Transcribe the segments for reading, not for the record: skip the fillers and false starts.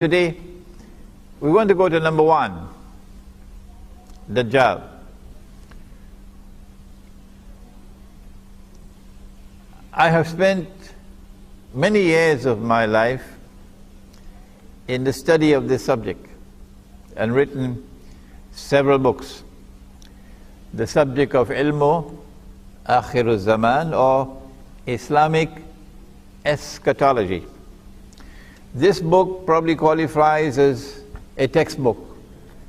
Today, we want to go to number one, Dajjal. I have spent many years of my life in the study of this subject and written several books. The subject of Ilmu الزمان or Islamic eschatology. This book probably qualifies as a textbook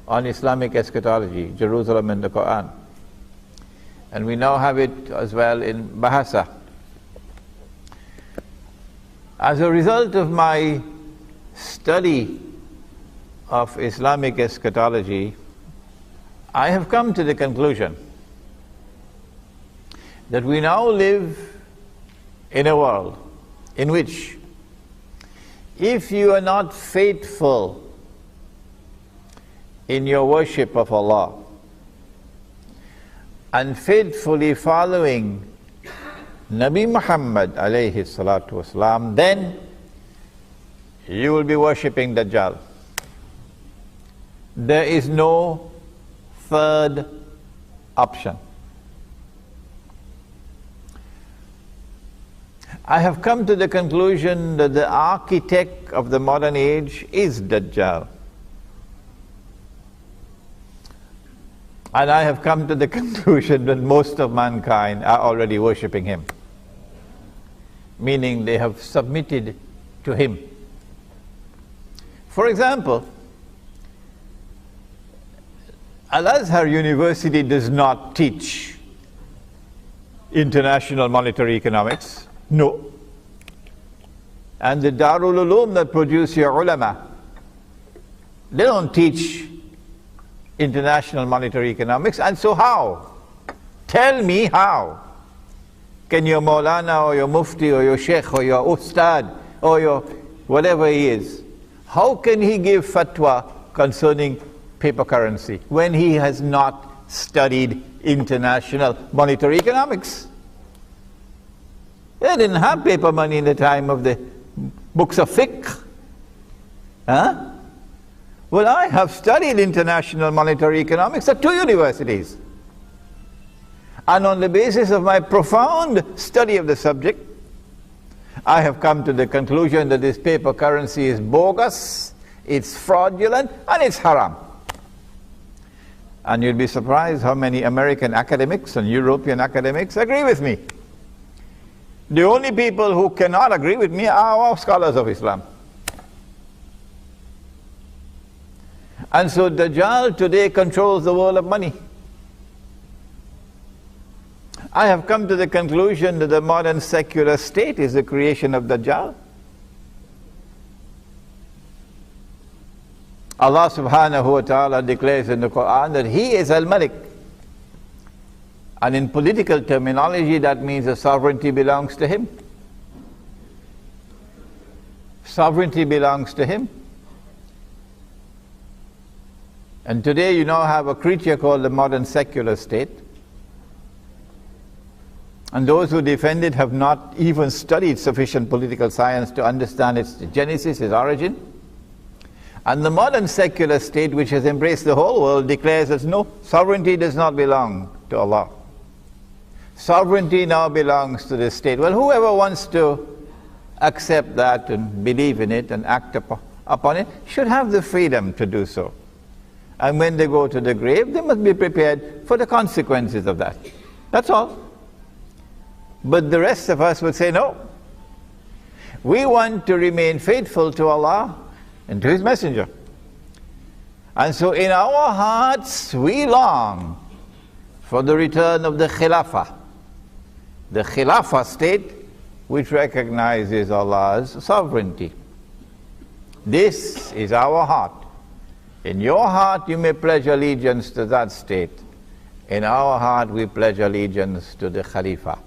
on Islamic eschatology, Jerusalem and the Quran. And we now have it as well in Bahasa. As a result of my study of Islamic eschatology, I have come to the conclusion that we now live in a world in which, if you are not faithful in your worship of Allah and faithfully following Nabi Muhammad alayhi salatu wasalam, then you will be worshipping Dajjal. There is no third option. I have come to the conclusion that the architect of the modern age is Dajjal. And I have come to the conclusion that most of mankind are already worshipping him, meaning they have submitted to him. For example, Al-Azhar University does not teach international monetary economics. No. And the Darul Uloom that produce your ulama, they don't teach international monetary economics. And so how? Tell me how can your Maulana or your Mufti or your Sheikh or your Ustad or your whatever he is, how can he give fatwa concerning paper currency when he has not studied international monetary economics? They didn't have paper money in the time of the books of fiqh. Huh? Well, I have studied international monetary economics at 2 universities. And on the basis of my profound study of the subject, I have come to the conclusion that this paper currency is bogus, it's fraudulent, and it's haram. And you'll be surprised how many American academics and European academics agree with me. The only people who cannot agree with me are our scholars of Islam. And so Dajjal today controls the world of money. I have come to the conclusion that the modern secular state is the creation of Dajjal. Allah subhanahu wa ta'ala declares in the Quran that He is Al-Malik. And in political terminology, that means the sovereignty belongs to Him. Sovereignty belongs to Him. And today you now have a creature called the modern secular state. And those who defend it have not even studied sufficient political science to understand its genesis, its origin. And the modern secular state, which has embraced the whole world, declares that no, sovereignty does not belong to Allah. Sovereignty now belongs to the state. Well, whoever wants to accept that and believe in it and act upon it should have the freedom to do so. And when they go to the grave, they must be prepared for the consequences of that. That's all. But the rest of us would say, no. We want to remain faithful to Allah and to His Messenger. And so in our hearts, we long for the return of the Khilafah. The Khilafah state which recognizes Allah's sovereignty. This is our heart. In your heart you may pledge allegiance to that state. In our heart we pledge allegiance to the Khalifa.